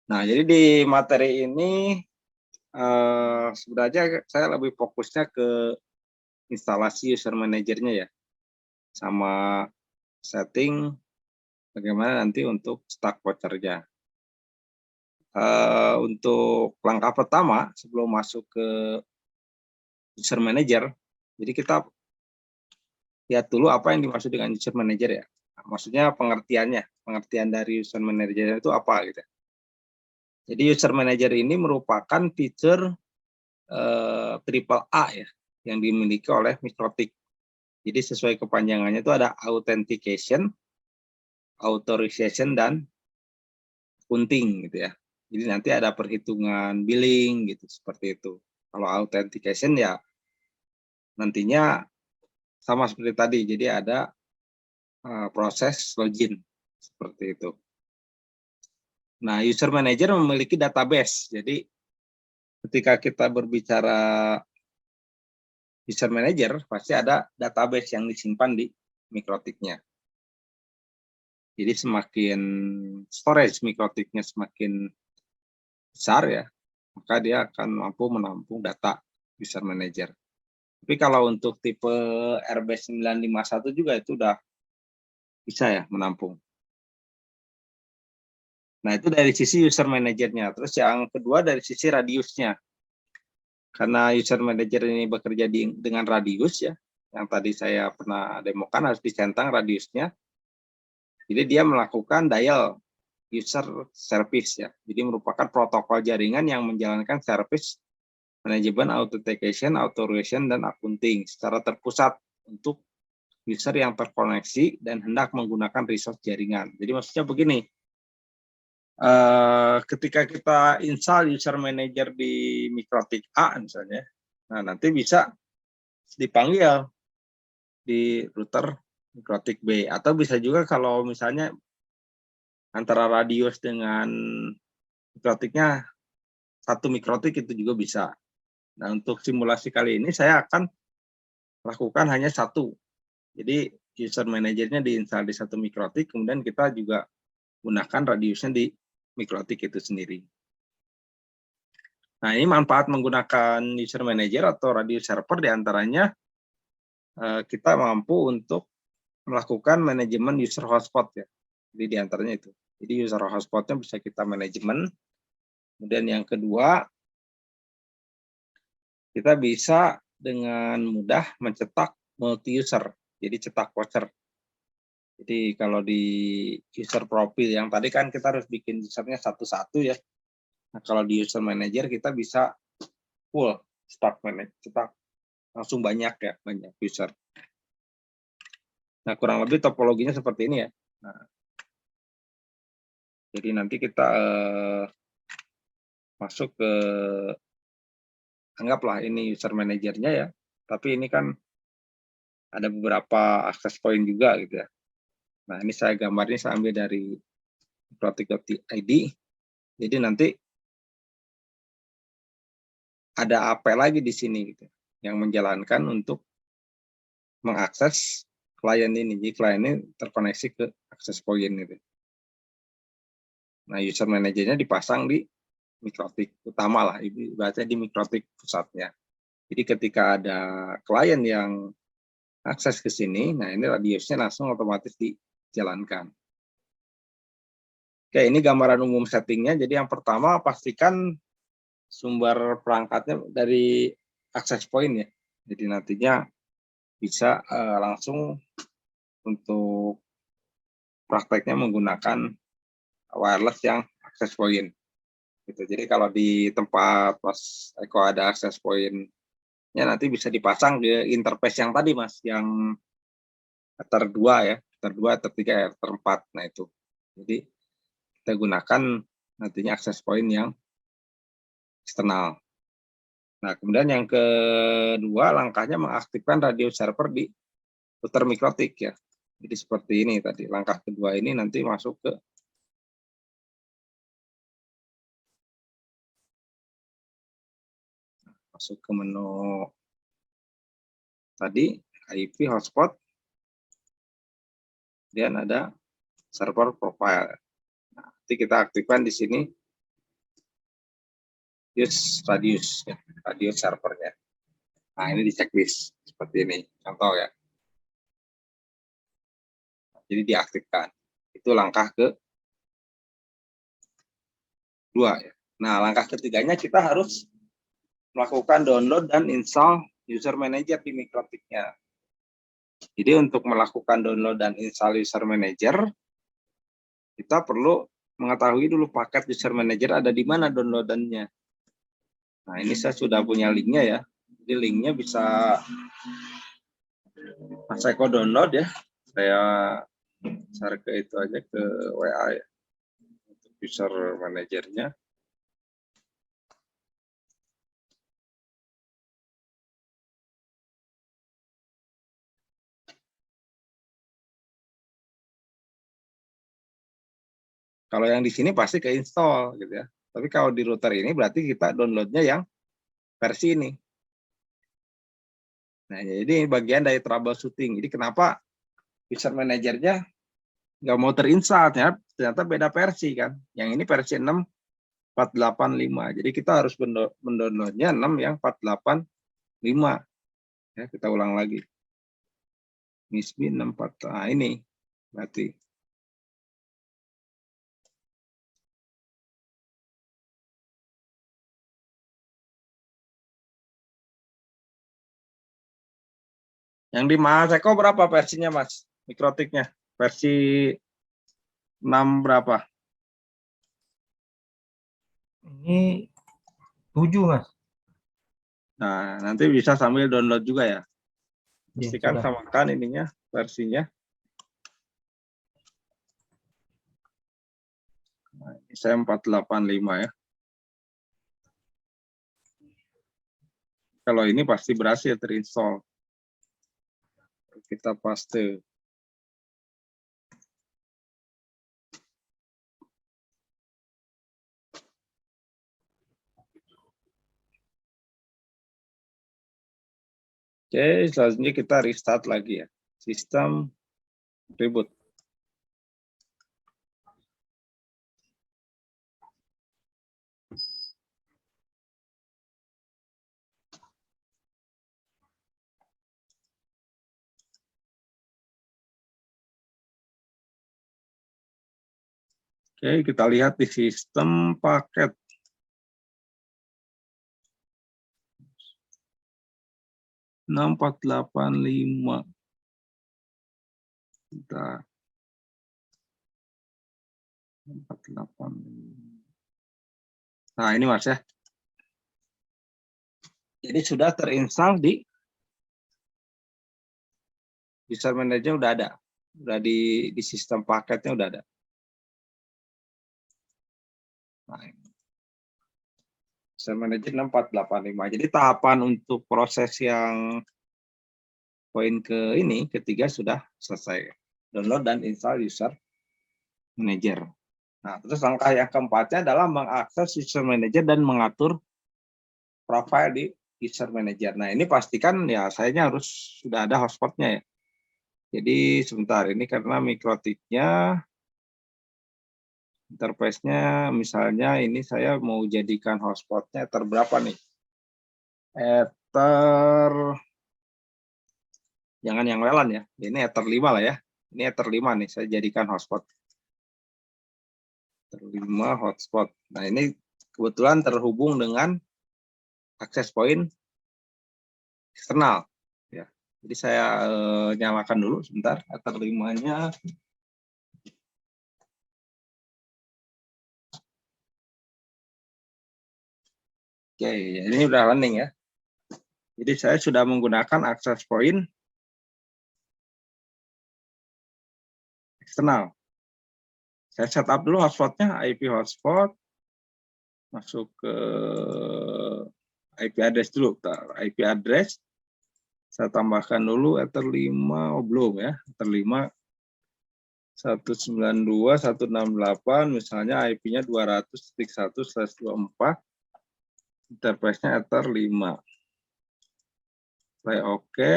Nah, jadi di materi ini sebenarnya saya lebih fokusnya ke instalasi user manajernya ya, sama setting bagaimana nanti untuk stack vouchernya. Untuk langkah pertama sebelum masuk ke user manager, jadi kita lihat dulu apa yang dimaksud dengan user manager ya. Nah, maksudnya pengertian dari user manager itu apa gitu. Jadi user manager ini merupakan fitur triple A ya, yang dimiliki oleh Mikrotik. Jadi sesuai kepanjangannya itu ada authentication, authorization, dan accounting gitu ya. Jadi nanti ada perhitungan billing gitu, seperti itu. Kalau authentication ya nantinya sama seperti tadi, jadi ada proses login, seperti itu. Nah, user manager memiliki database. Jadi ketika kita berbicara user manager, pasti ada database yang disimpan di Mikrotiknya. Jadi semakin storage Mikrotiknya semakin besar ya, maka dia akan mampu menampung data user manager. Tapi kalau untuk tipe RB951 juga itu udah bisa ya menampung. Nah, itu dari sisi user manajernya. Terus yang kedua dari sisi radiusnya. Karena user manager ini bekerja dengan radius ya, yang tadi saya pernah demokan harus dicentang radiusnya. Jadi dia melakukan dial user service ya. Jadi merupakan protokol jaringan yang menjalankan service manajemen authentication, authorization, dan accounting secara terpusat untuk user yang terkoneksi dan hendak menggunakan resource jaringan. Jadi maksudnya begini, ketika kita install user manager di Mikrotik A misalnya, nah nanti bisa dipanggil di router Mikrotik B, atau bisa juga kalau misalnya antara radius dengan Mikrotiknya satu Mikrotik itu juga bisa. Nah, untuk simulasi kali ini saya akan lakukan hanya satu. Jadi user manajernya diinstal di satu Mikrotik, kemudian kita juga gunakan radiusnya di Mikrotik itu sendiri. Nah, ini manfaat menggunakan user manager atau radius server diantaranya kita mampu untuk melakukan manajemen user hotspot ya. Jadi diantaranya itu. Jadi user hotspotnya bisa kita manajemen. Kemudian yang kedua, kita bisa dengan mudah mencetak multi user. Jadi cetak voucher. Jadi kalau di user profil yang tadi kan kita harus bikin usernya satu-satu ya. Nah, kalau di user manager kita bisa full stock manage, cetak langsung banyak ya, banyak user. Nah, kurang lebih topologinya seperti ini ya. Nah, jadi nanti kita masuk ke, anggaplah ini user manajernya ya, tapi ini kan ada beberapa akses point juga gitu ya. Nah, ini saya gambarnya saya ambil dari Mikrotik.id. Jadi nanti ada AP lagi di sini gitu, yang menjalankan untuk mengakses klien ini. Jadi klien ini terkoneksi ke akses point gitu. Nah, user manajernya dipasang di Mikrotik utama lah, ibaratnya di Mikrotik pusatnya. Jadi ketika ada klien yang akses ke sini, nah ini radiusnya langsung otomatis dijalankan. Oke, ini gambaran umum settingnya. Jadi yang pertama pastikan sumber perangkatnya dari akses point ya. Jadi nantinya bisa langsung untuk prakteknya menggunakan wireless yang akses point. Gitu. Jadi kalau di tempat Mas Eko ada akses point-nya nanti bisa dipasang di interface yang tadi Mas, yang ter2 ya, ter2, ter3, ter4. Nah itu. Jadi kita gunakan nantinya akses point yang eksternal. Nah, kemudian yang kedua langkahnya mengaktifkan radio server di router Mikrotik ya. Jadi seperti ini tadi. Langkah kedua ini nanti masuk ke menu tadi IP hotspot, kemudian ada server profile. Nah, nanti kita aktifkan di sini radius ya, radius servernya. Nah, ini di checklist seperti ini, contoh ya. Jadi diaktifkan. Itu langkah kedua ya. Nah, langkah ketiganya kita harus melakukan download dan install user manager di Mikrotik-nya. Jadi untuk melakukan download dan install user manager, kita perlu mengetahui dulu paket user manager ada di mana downloadannya. Nah, ini saya sudah punya linknya ya. Jadi linknya bisa Mas Eko download ya. Saya share ke itu aja ke WA ya. Untuk user manajernya. Kalau yang di sini pasti ke install gitu ya. Tapi kalau di router ini berarti kita downloadnya yang versi ini. Nah, jadi bagian dari troubleshooting. Jadi kenapa user manajernya nggak mau terinstall ya? Ternyata beda versi kan. Yang ini versi 6.485. Jadi kita harus mendownloadnya 6 yang 485. Ya, kita ulang lagi. MISB 64. Nah, ini berarti. Yang di Mas Eko berapa versinya, Mas? Mikrotiknya. Versi 6 berapa? Ini 7, Mas. Nah, nanti bisa sambil download juga ya. Ya, Pastikan sudah. samakan ininya, versinya. Nah, ini saya 485 ya. Kalau ini pasti berhasil terinstall. Kita paste. Oke, selanjutnya kita restart lagi ya. Sistem reboot. Oke, kita lihat di sistem paket. Enam 485. Kita 485. Nah, ini Mas ya. Jadi sudah terinstall di user manager udah ada. Udah di sistem paketnya udah ada. Nah, user manager 6485. Jadi tahapan untuk proses yang poin ketiga sudah selesai. Download dan install user manager. Nah, terus langkah yang keempatnya adalah mengakses user manager dan mengatur profile di user manager. Nah, ini pastikan ya sayanya harus sudah ada hotspotnya ya. Jadi sebentar, ini karena Mikrotik-nya interface-nya misalnya ini saya mau jadikan hotspotnya Ether berapa nih? Ether, jangan yang WLAN ya. Ini Ether 5 lah ya. Ini Ether 5 nih, saya jadikan hotspot. Ether 5 hotspot. Nah, ini kebetulan terhubung dengan akses point eksternal ya. Jadi saya nyalakan dulu sebentar Ether 5-nya. Oke, ini udah running ya. Jadi saya sudah menggunakan akses point eksternal. Saya setup dulu hotspotnya, IP hotspot, masuk ke IP address dulu. IP address, saya tambahkan dulu Ether 5, oh belum ya, Ether 5 192.168, misalnya IP-nya 200.1/24, interface-nya Ether 5. Saya oke,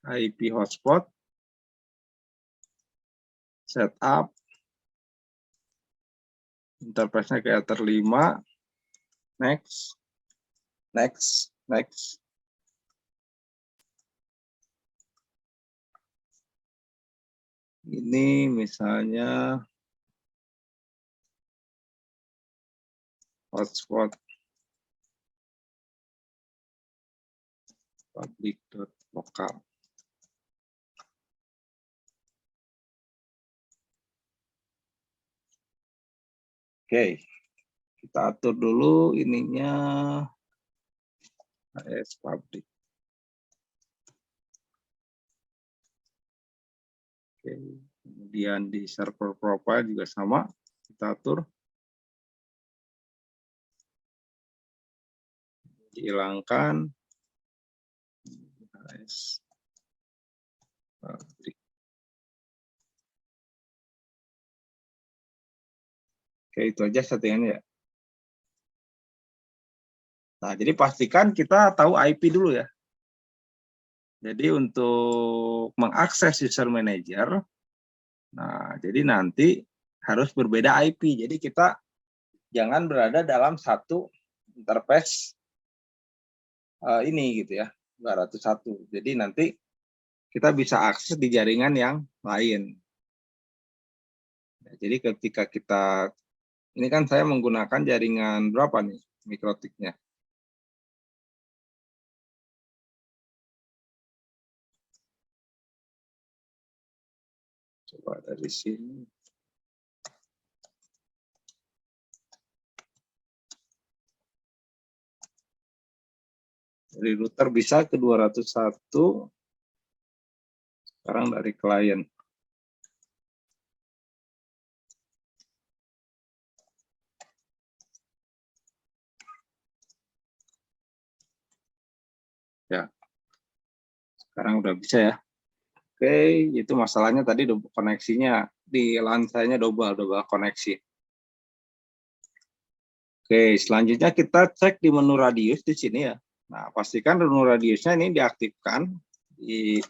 IP hotspot, setup, interface-nya ke Ether 5, next. Next. Ini misalnya hotspot public.local. Oke, kita atur dulu ininya AS public. Oke, kemudian di server profile juga sama, kita atur. Dihilangkan. AS public. Oke, itu aja settingannya ya. Nah, jadi pastikan kita tahu IP dulu ya. Jadi untuk mengakses user manager, nah jadi nanti harus berbeda IP. Jadi kita jangan berada dalam satu interface ini gitu ya, 201. Jadi nanti kita bisa akses di jaringan yang lain. Jadi ketika kita, ini kan saya menggunakan jaringan berapa nih mikrotiknya? Coba dari sini. Dari router bisa ke 201, sekarang dari klien. Ya, sekarang udah bisa ya. Oke, itu masalahnya tadi koneksinya di LAN saya double koneksi. Oke, selanjutnya kita cek di menu radius di sini ya. Nah, pastikan menu radiusnya ini diaktifkan, di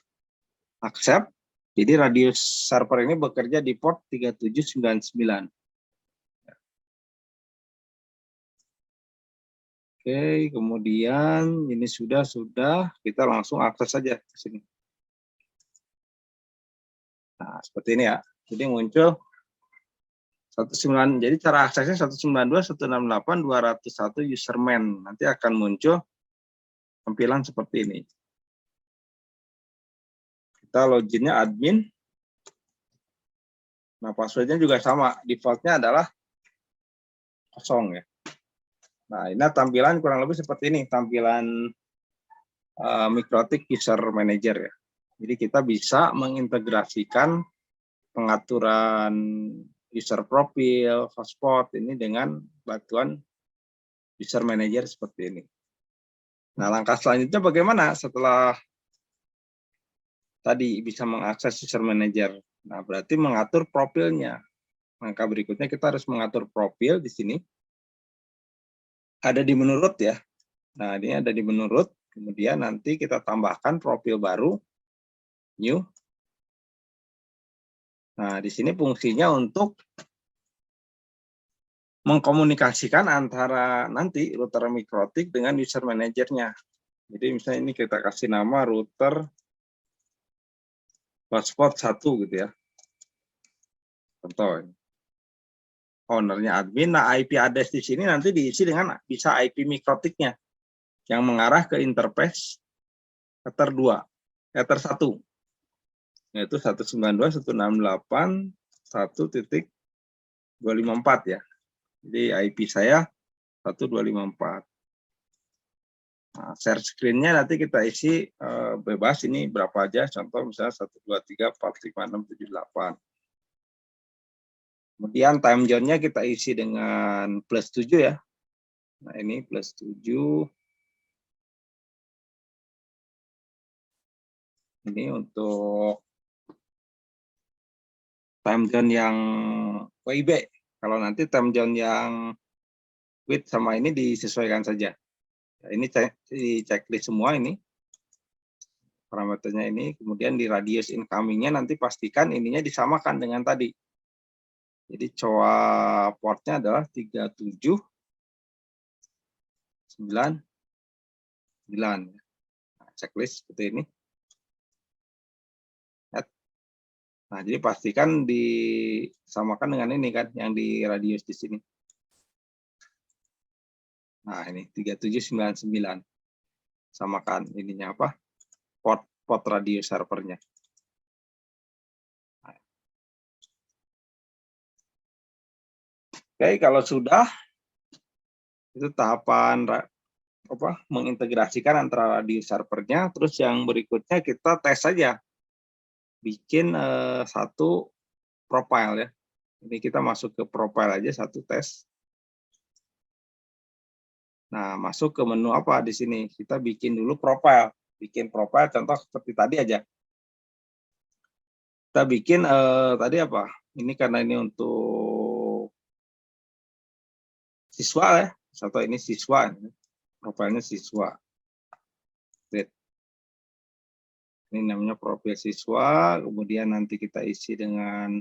accept. Jadi radius server ini bekerja di port 3799. Oke, kemudian ini sudah kita langsung akses saja ke sini. Nah, seperti ini ya. Jadi muncul 19, jadi cara aksesnya 192.168.201 userman. Nanti akan muncul tampilan seperti ini. Kita loginnya admin. Nah, passwordnya juga sama. Defaultnya adalah kosong ya. Nah, ini tampilan kurang lebih seperti ini. Tampilan Mikrotik User Manager ya. Jadi kita bisa mengintegrasikan pengaturan user profil, hotspot ini dengan bantuan user manager seperti ini. Nah, langkah selanjutnya bagaimana setelah tadi bisa mengakses user manager? Nah, berarti mengatur profilnya. Langkah berikutnya kita harus mengatur profil di sini. Ada di menu root ya. Nah, ini ada di menu root. Kemudian nanti kita tambahkan profil baru, new. Nah, di sini fungsinya untuk mengkomunikasikan antara nanti router Mikrotik dengan user manajernya. Jadi misalnya ini kita kasih nama router hotspot 1 gitu ya. Contoh. Ownernya admin. Nah, IP address di sini nanti diisi dengan bisa IP Mikrotiknya yang mengarah ke interface Ether 2, Ether 1. Yaitu 192.168.1.254 ya. Jadi IP saya 1254. Nah, share screen-nya nanti kita isi bebas ini berapa aja. Contoh misalnya 123.456.78. Kemudian time zone-nya kita isi dengan +7 ya. Nah, ini +7. Ini untuk time zone yang WIB. Kalau nanti time zone yang WIT sama ini disesuaikan saja. Ya, ini di checklist semua ini. Parameternya ini. Kemudian di radius incoming-nya nanti pastikan ininya disamakan dengan tadi. Jadi COA portnya adalah 379. Nah, checklist seperti ini. Nah, jadi pastikan disamakan dengan ini kan, yang di radius di sini. Nah, ini 3799. Samakan ininya apa? Port radius servernya. Oke, kalau sudah, itu tahapan mengintegrasikan antara radius servernya. Terus yang berikutnya kita tes saja. Bikin satu profile ya. Ini kita masuk ke profile aja, satu tes. Nah, masuk ke menu apa di sini? Kita bikin dulu profile. Bikin profile contoh seperti tadi aja. Kita bikin tadi apa? Ini karena ini untuk siswa ya. Atau ini siswa. Profilnya siswa. Ini namanya profil siswa. Kemudian nanti kita isi dengan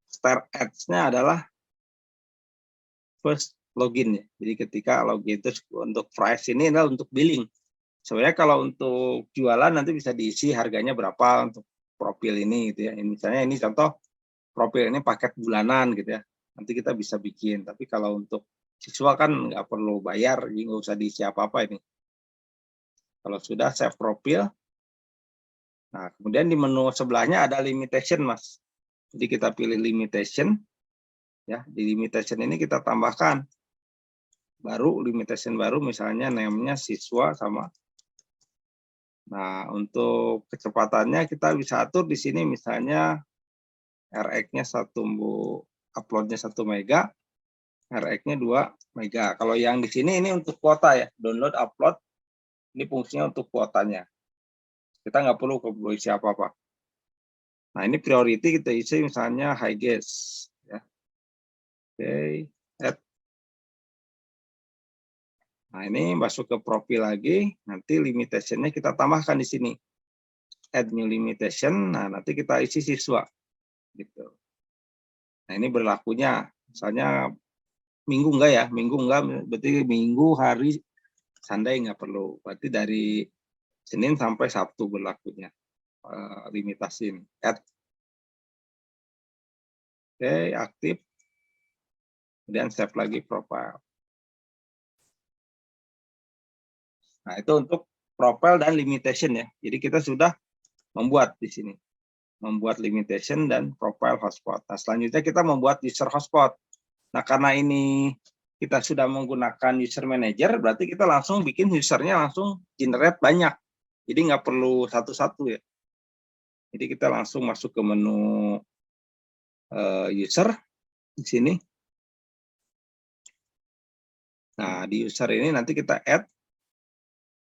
start ads-nya adalah first login ya. Jadi ketika login itu untuk price ini adalah untuk billing. Sebenarnya kalau untuk jualan nanti bisa diisi harganya berapa untuk profil ini gitu ya. Ini misalnya ini contoh profil ini paket bulanan gitu ya. Nanti kita bisa bikin. Tapi kalau untuk siswa kan nggak perlu bayar, jadi nggak usah diisi apa-apa ini. Kalau sudah save profil, nah kemudian di menu sebelahnya ada limitation mas. Jadi kita pilih limitation, ya di limitation ini kita tambahkan limitation baru misalnya name-nya siswa sama. Nah untuk kecepatannya kita bisa atur di sini misalnya RX-nya upload-nya 1 mega, RX-nya 2 mega. Kalau yang di sini ini untuk kuota ya, download upload ini fungsinya untuk kuotanya. Kita nggak perlu isi apa-apa. Nah ini priority kita isi misalnya high gas ya. Oke, add. Nah, ini masuk ke profil lagi, nanti limitation-nya kita tambahkan di sini. Add new limitation, nah nanti kita isi siswa. Gitu. Nah, ini berlakunya, misalnya minggu enggak ya, minggu enggak, berarti minggu, hari, Sunday enggak perlu. Berarti dari Senin sampai Sabtu berlakunya. Limitasi ini. Add. Oke, aktif. Kemudian save lagi profile. Nah, itu untuk profile dan limitation ya. Jadi kita sudah membuat di sini. Membuat limitation dan profile hotspot. Nah, selanjutnya kita membuat user hotspot. Nah, karena ini kita sudah menggunakan user manager, berarti kita langsung bikin usernya langsung generate banyak. Jadi nggak perlu satu-satu ya. Jadi kita langsung masuk ke menu user di sini. Nah, di user ini nanti kita add.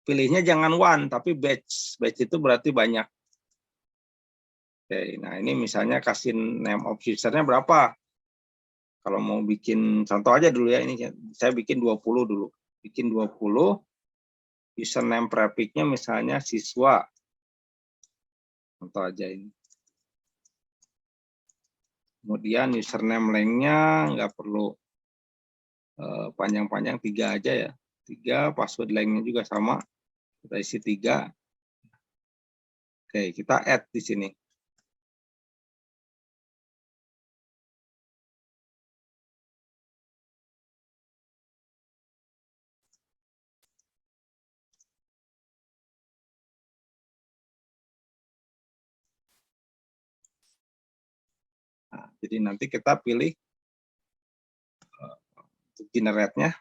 Pilihnya jangan one, tapi batch. Batch itu berarti banyak. Oke, nah ini misalnya kasih name of usernya berapa. Kalau mau bikin contoh aja dulu ya, ini saya bikin 20 dulu. Bikin 20, username prefix-nya misalnya siswa. Contoh aja ini. Kemudian username length-nya nggak perlu panjang-panjang, 3 aja ya. 3, password length-nya juga sama. Kita isi 3. Oke, kita add di sini. Nah, jadi nanti kita pilih untuk generate-nya.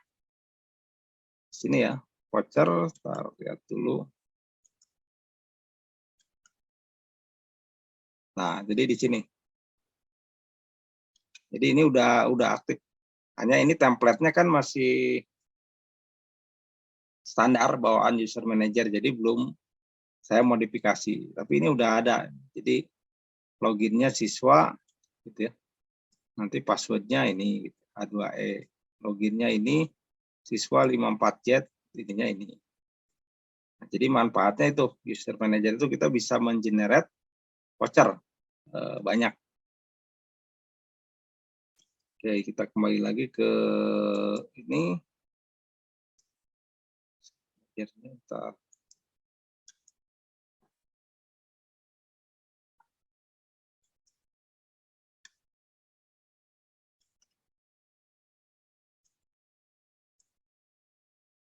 Sini ya, voucher, taruh lihat dulu. Nah, jadi di sini. Jadi ini udah aktif. Hanya ini template-nya kan masih standar bawaan user manager, jadi belum saya modifikasi. Tapi ini udah ada. Jadi loginnya siswa, gitu ya. Nanti passwordnya ini gitu, A2E. Loginnya ini siswa 54Z, ininya ini. Nah, jadi manfaatnya itu user manager itu kita bisa mengenerate voucher banyak. Oke, kita kembali lagi ke ini. akhirnya ntar.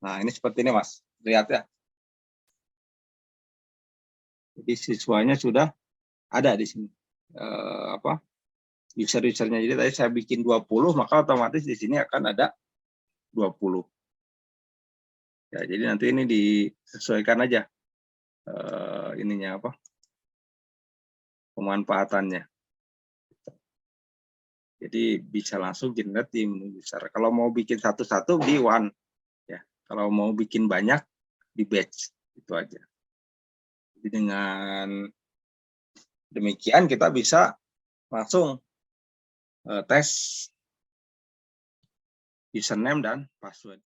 Nah, ini seperti ini, Mas. Lihat ya. Jadi siswanya sudah ada di sini. User-usernya. Jadi tadi saya bikin 20, maka otomatis di sini akan ada 20. Ya, jadi nanti ini disesuaikan aja ininya apa? Pemanfaatannya. Jadi bisa langsung generate di menu user. Kalau mau bikin satu-satu di one, ya. Kalau mau bikin banyak di batch, itu aja. Jadi dengan demikian kita bisa langsung tes username dan password.